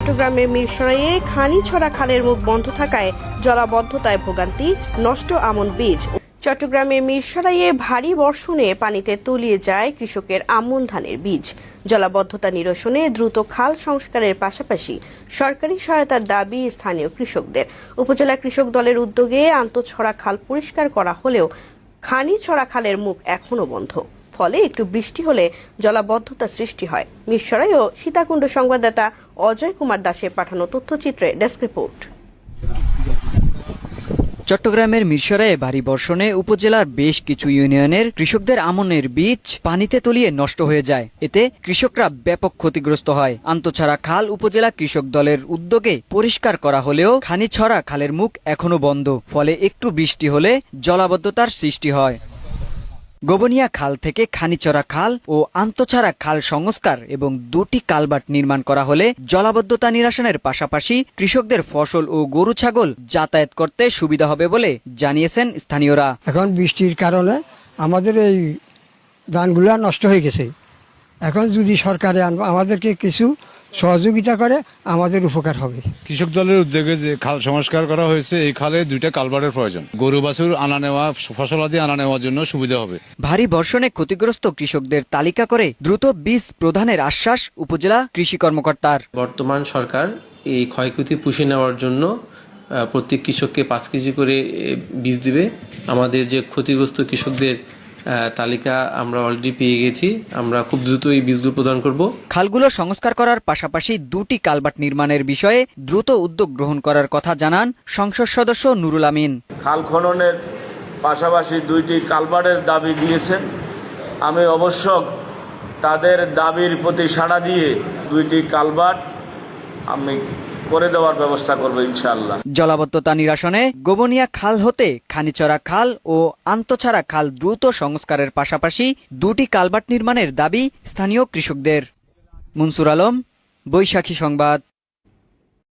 চট্টগ্রামের মিরসরাইয়ে খানিছড়া খালের মুখ বন্ধ থাকায় জলাবদ্ধতায় ভোগান্তি, নষ্ট আমন বীজ। চট্টগ্রামের মিরসরাইয়ে ভারী বর্ষণে পানিতে তলিয়ে যায় কৃষকের আমন ধানের বীজ। জলাবদ্ধতা নিরসনে দ্রুত খাল সংস্কারের পাশাপাশি সরকারি সহায়তার দাবি স্থানীয় কৃষকদের। উপজেলা কৃষক দলের উদ্যোগে আন্তঃছড়া খাল পরিষ্কার করা হলেও খানিছড়া খালের মুখ এখনো বন্ধ। ফলে একটু বৃষ্টি হলে জলাবদ্ধতা সৃষ্টি হয়। মিরসরাই ও সীতাকুণ্ড সংবাদদাতা অজয় কুমার দাসের পাঠানো তথ্যচিত্রে ডেস্ক রিপোর্ট। চট্টগ্রামের মিরসরাইয়ে ভারী বর্ষণে উপজেলার বেশ কিছু ইউনিয়নের কৃষকদের আমনের বীজ পানিতে তলিয়ে নষ্ট হয়ে যায়। এতে কৃষকরা ব্যাপক ক্ষতিগ্রস্ত হয়। আন্তঃছড়া খাল উপজেলা কৃষক দলের উদ্যোগে পরিষ্কার করা হলেও খানিছড়া খালের মুখ এখনো বন্ধ। ফলে একটু বৃষ্টি হলে জলাবদ্ধতার সৃষ্টি হয়। গোবনিয়া খাল থেকে খানিছড়া খাল ও আন্তঃছড়া খাল সংস্কার এবং দুটি কালভার্ট নির্মাণ করা হলে জলাবদ্ধতা নিরসনের পাশাপাশি কৃষকদের ফসল ও গরু ছাগল যাতায়াত করতে সুবিধা হবে বলে জানিয়েছেন স্থানীয়রা। এখন বৃষ্টির কারণে আমাদের এই ধানগুলা নষ্ট হয়ে গেছে। এখন যদি সরকারে আমাদেরকে কিছু সহযোগিতা করে আমাদের উপকার হবে। কৃষক দলের উদ্যোগে যে খাল সংস্কার করা হয়েছে, এই খালে দুইটা কালভার্টের প্রয়োজন। গরু বাছুর আনা নেওয়া, ফসলাদি আনা নেওয়ার জন্য সুবিধা হবে। ভারী বর্ষণে ক্ষতিগ্রস্ত কৃষকদের তালিকা করে দ্রুত বীজ প্রদানের আশ্বাস উপজেলা কৃষি কর্মকর্তার। বর্তমান সরকার এই ক্ষয়ক্ষতি পুষিয়ে নেওয়ার জন্য প্রত্যেক কৃষককে 5 কেজি করে বীজ দিবে। আমাদের যে ক্ষতিগ্রস্ত কৃষকদের তালিকা আমরা অলরেডি পেয়ে গেছি। আমরা খুব দ্রুত এই বীজগুলো প্রদান করব। খালগুলো সংস্কার করার পাশাপাশি দুটি কালভার্ট নির্মাণের বিষয়ে দ্রুত উদ্যোগ গ্রহণ করার কথা জানান সংসদ সদস্য নুরুল আমিন। খাল খননের পাশাপাশি দুইটি কালভার্টের দাবি দিয়েছেন। আমি অবশ্য তাদের দাবির প্রতি সাড়া দিয়ে দুইটি কালভার্ট আমি করে দেওয়ার ব্যবস্থা করব ইনশাআল্লাহ। জলাবদ্ধতা নিরসনে গোবনিয়া খাল হতে খানিছড়া খাল ও আন্তঃছড়া খাল দ্রুত সংস্কারের পাশাপাশি দুটি কালভার্ট নির্মাণের দাবি স্থানীয় কৃষকদের। মুনসুর আলম, বৈশাখী সংবাদ।